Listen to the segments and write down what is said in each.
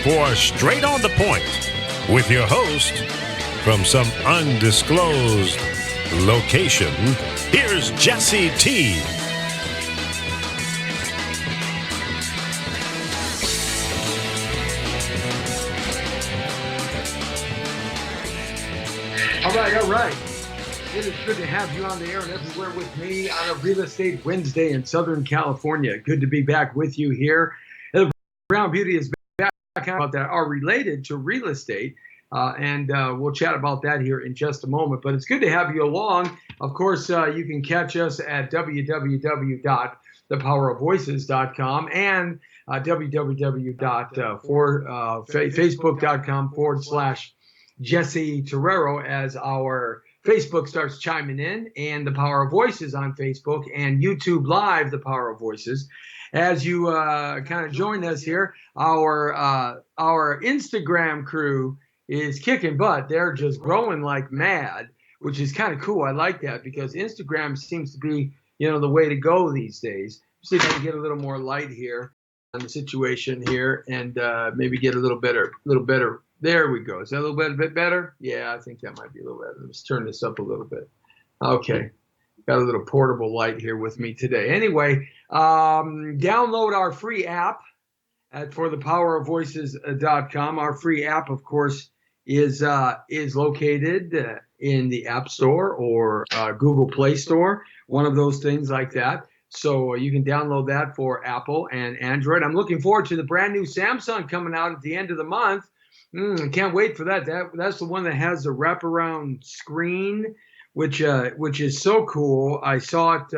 for Straight on the Point with your host from some undisclosed location. Here's Jesse T. All right. It is good to have you on the air and everywhere with me on a Real Estate Wednesday in Southern California. Good to be back with you here. The Brown Beauty is back about that are related to real estate, and we'll chat about that here in just a moment. But it's good to have you along. Of course, you can catch us at www.thepowerofvoices.com and www.facebook.com/Jesse Terrero as our Facebook starts chiming in, and the Power of Voices on Facebook and YouTube Live, the Power of Voices. As you kind of join us here, our Instagram crew is kicking butt. They're just growing like mad, which is kind of cool. I like that because Instagram seems to be, the way to go these days. See if I can get a little more light here on the situation here, and maybe get a little better. There we go. Is that a little bit better? Yeah, I think that might be a little better. Let's turn this up a little bit. Okay. Got a little portable light here with me today. Anyway, download our free app at forthepowerofvoices.com. Our free app, of course, is located in the App Store or Google Play Store, one of those things like that. So you can download that for Apple and Android. I'm looking forward to the brand new Samsung coming out at the end of the month. I can't wait for that. That's the one that has the wraparound screen, which is so cool. I saw it.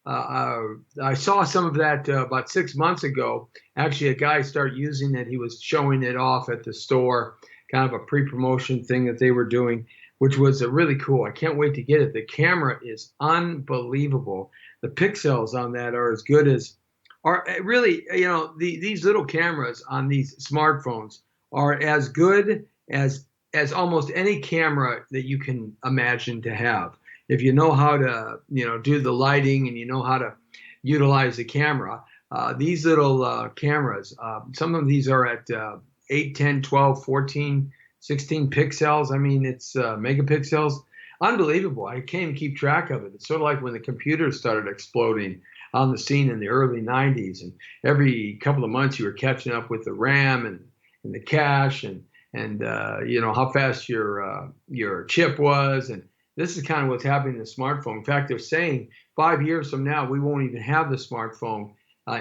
I saw some of that about 6 months ago. Actually, a guy started using it. He was showing it off at the store, kind of a pre-promotion thing that they were doing, which was really cool. I can't wait to get it. The camera is unbelievable. The pixels on that are as good as, these little cameras on these smartphones are as good as almost any camera that you can imagine to have. If you know how to, do the lighting and you know how to utilize the camera, these little cameras, some of these are at 8, 10, 12, 14, 16 pixels. I mean, it's megapixels. Unbelievable. I can't even keep track of it. It's sort of like when the computers started exploding on the scene in the early 90s. And every couple of months you were catching up with the RAM and the cache and how fast your chip was. And this is kind of what's happening in the smartphone. In fact, they're saying 5 years from now, we won't even have the smartphone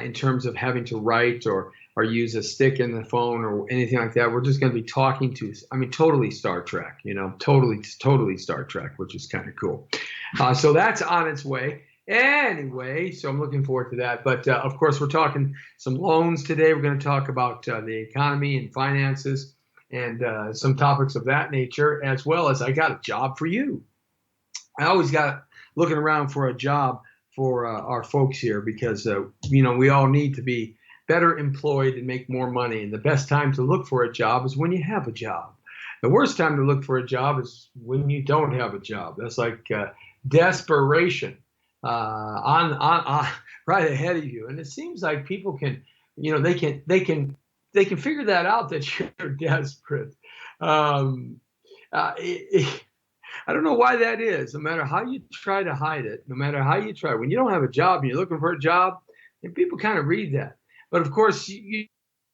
in terms of having to write or use a stick in the phone or anything like that. We're just going to be talking to, totally Star Trek, totally Star Trek, which is kind of cool. So that's on its way. Anyway, so I'm looking forward to that. But of course, we're talking some loans today. We're going to talk about the economy and finances and some topics of that nature, as well as I got a job for you. I always got looking around for a job for our folks here because, we all need to be better employed and make more money. And the best time to look for a job is when you have a job. The worst time to look for a job is when you don't have a job. That's like desperation. On right ahead of you, and it seems like people can, they can figure that out that you're desperate. I don't know why that is. No matter how you try to hide it, no matter how you try, when you don't have a job and you're looking for a job, and people kind of read that. But of course, the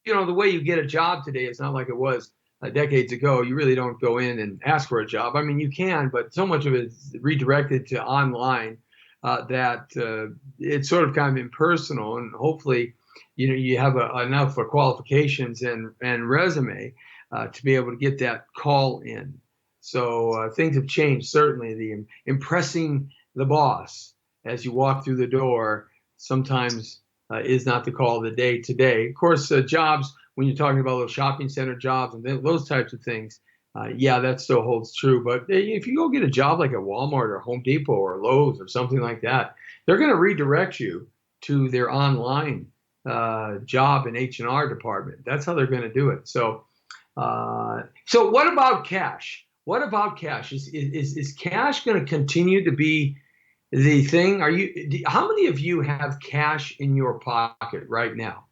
way you get a job today is not like it was decades ago. You really don't go in and ask for a job. I mean, you can, but so much of it is redirected to online. That it's sort of kind of impersonal, and hopefully, you have enough qualifications and resume to be able to get that call in. So things have changed. Certainly, the impressing the boss as you walk through the door sometimes is not the call of the day today. Of course, jobs, when you're talking about those shopping center jobs and those types of things, that still holds true. But if you go get a job like at Walmart or Home Depot or Lowe's or something like that, they're going to redirect you to their online job and H&R department. That's how they're going to do it. So what about cash? What about cash? Is cash going to continue to be the thing? How many of you have cash in your pocket right now?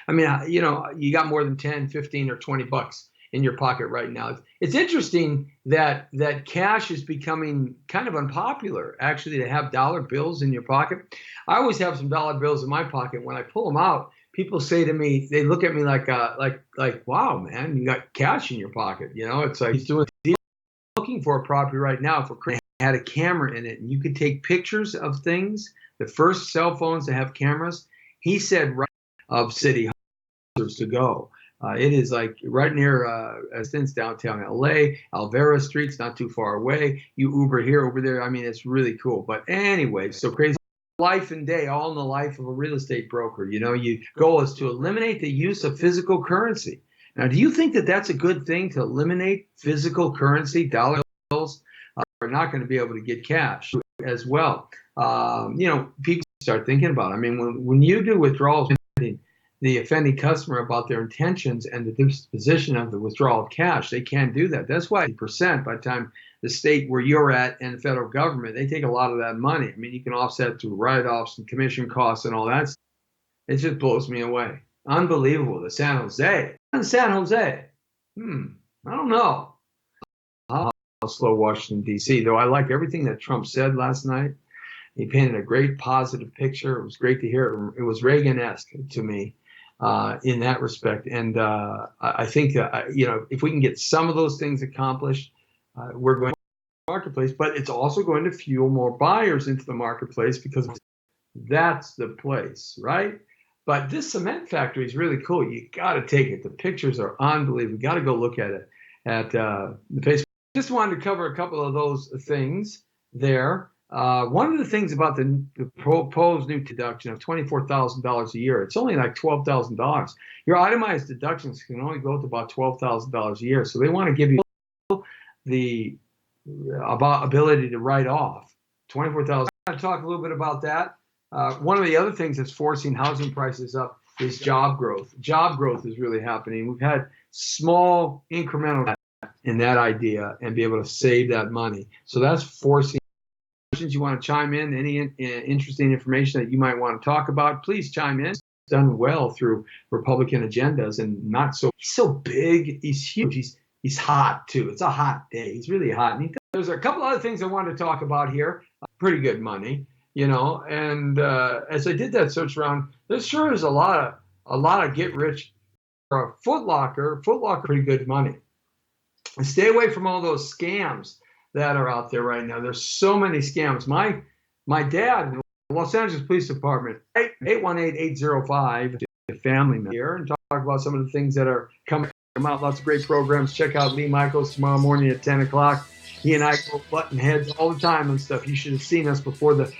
I mean, you got more than 10, 15, or 20 bucks in your pocket right now. It's interesting that cash is becoming kind of unpopular, actually, to have dollar bills in your pocket. I always have some dollar bills in my pocket. When I pull them out, people say to me, they look at me like, wow, man, you got cash in your pocket. It's like he's doing a deal. Looking for a property right now for had a camera in it, and you could take pictures of things. The first cell phones to have cameras, he said, right of city to go. It is like right near since downtown LA, Alvera Street's not too far away. You Uber here, Uber there. I mean, it's really cool. But anyway, so crazy. Life and day, all in the life of a real estate broker. Your goal is to eliminate the use of physical currency. Now, do you think that that's a good thing, to eliminate physical currency? Dollar bills are not going to be able to get cash as well. People start thinking about it. I mean, when you do withdrawals, the offending customer about their intentions and the disposition of the withdrawal of cash, they can't do that. That's why % by the time the state where you're at and the federal government, they take a lot of that money. I mean, you can offset through write-offs and commission costs and all that. It just blows me away. Unbelievable. The San Jose. I don't know how slow Washington, D.C., though I like everything that Trump said last night. He painted a great positive picture. It was great to hear. It was Reagan-esque to me in that respect. And I think that, if we can get some of those things accomplished, we're going to the marketplace, but it's also going to fuel more buyers into the marketplace, because that's the place, right? But this cement factory is really cool. You got to take it. The pictures are unbelievable. You got to go look at it at the Facebook. Just wanted to cover a couple of those things there. One of the things about the proposed new deduction of $24,000 a year, it's only like $12,000. Your itemized deductions can only go to about $12,000 a year. So they want to give you the ability to write off $24,000. I'm going to talk a little bit about that. One of the other things that's forcing housing prices up is job growth. Job growth is really happening. We've had small incremental in that idea and be able to save that money. So that's forcing. You want to chime in, any interesting information that you might want to talk about, please chime in. It's done well through Republican agendas, and not so. He's so big, he's huge, he's hot too. It's a hot day. He's really hot. And there's a couple other things I wanted to talk about here. Pretty good money, And as I did that search around, there sure is a lot of get rich. Foot Locker, pretty good money. And stay away from all those scams that are out there right now. There's so many scams. My dad in the Los Angeles Police Department, 818-805, a family member here, and talk about some of the things that are coming out. Lots of great programs. Check out Lee Michaels tomorrow morning at 10 o'clock. He and I go button heads all the time and stuff. You should have seen us before the